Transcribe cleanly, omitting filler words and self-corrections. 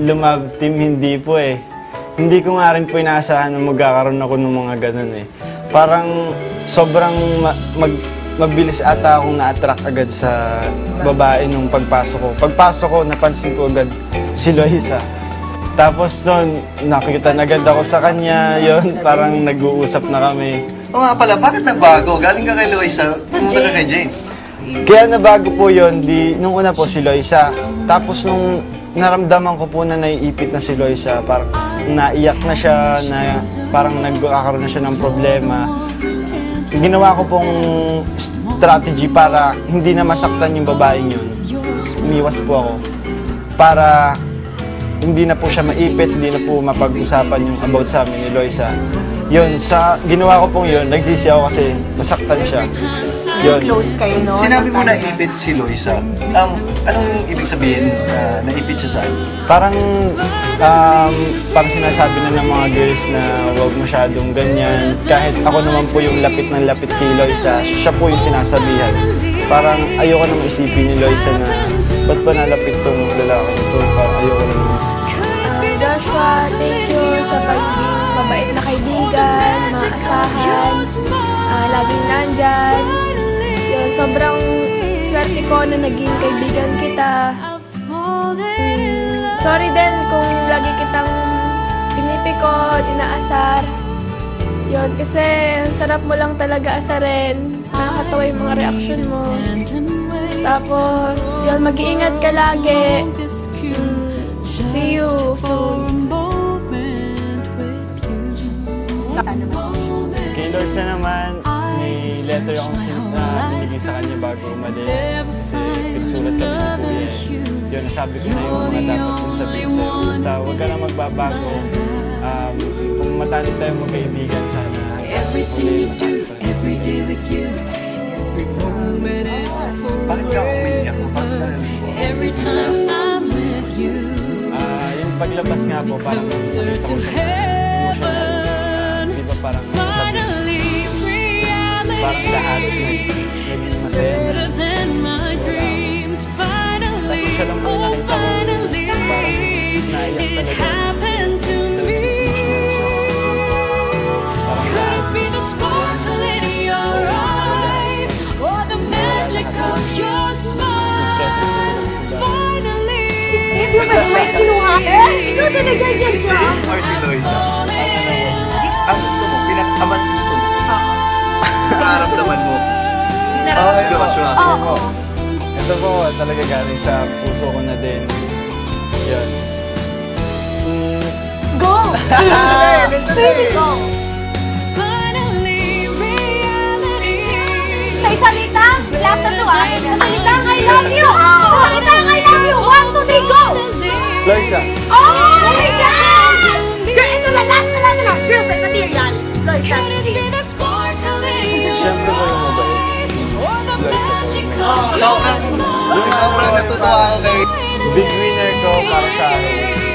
Lumab team, hindi po eh. Hindi ko nga rin po inaasahan na magkakaroon ako ng mga ganun eh. Parang sobrang mabilis ata akong na-attract agad sa babae nung pagpasok ko. Pagpasok ko, napansin ko agad si Loisa. Tapos noon, nakikita na agad ako sa kanya, yon parang nag-uusap na kami. Oo nga pala, bakit nagbago? Galing ka kay Loisa, pumunta ka kay Jane. Kaya nabago po yun, nung una po si Loisa. Tapos nung naramdaman ko po na naiipit na si Loisa, parang naiyak na siya, na parang nagkakaroon na siya ng problema. Ginawa ko pong strategy para hindi na masaktan yung babaeng yun. Umiwas po ako. Para hindi na po siya maipit, hindi na po mapag-usapan yung about sa amin ni Loisa. Yun, sa ginawa ko pong yun, nagsisi ako kasi nasaktan siya. Yun. Close kayo, no? Sinabi mo na ipit si Loisa. Anong ibig sabihin na naipit siya sa'yo? Parang sinasabi na ng mga girls na huwag masyadong ganyan. Kahit ako naman po yung lapit ng lapit kay Loisa, siya po yung sinasabihan. Parang ayoko nang isipin ni Loisa na ba't pa nalapit tong lalaki ito? Parang ayoko nang... Joshua, thank you sa pagiging mabait na kaibigan, maasahan, laging nandyan. Yun, sobrang swerte ko na naging kaibigan kita. Sorry din kung lagi kitang pinipikot, inaasar. Yun, kasi ang sarap mo lang talaga asarin. Nakakatawa yung mga reaksyon mo. Tapos, yun, mag-iingat ka lagi. See you soon. Kay Loisa naman, may letter akong binigay sa kanya bago umalis. Kasi pinasulat kami ng kuya. Yun, nasabi ko na yung mga dapat kong sabihin sa'yo. Basta huwag ka na magbabago. Kung matalik tayo magkaibigan, sana. Bakit ka umiyak? Yung paglabas nga po, parang nakita ko siya emotional. Di ba parang nasasabi? Parang lahat naging masaya na. Tapos siya lang po nakita ko parang naiyak talaga. Hindi ba yung may kinuha? Ikaw talaga yan. Si Jane or si Loisa? Ang gusto mo, mas gusto mo? Nararamdaman mo? Joshua. Oo. Ito po talaga galing sa puso ko na din. Yan. Go! Baby, go! Sa salitang, last na to sa salitang I love you! Sa salitang I love you! 1, 2, 3, go! Loisa. Oh my God! Girl, ito na, last na. Girlfriend material. Loisa, James. Siyempre po yung mabait. Loisa po. Sobrang natutuwa ako kay... Big winner ko para sa akin.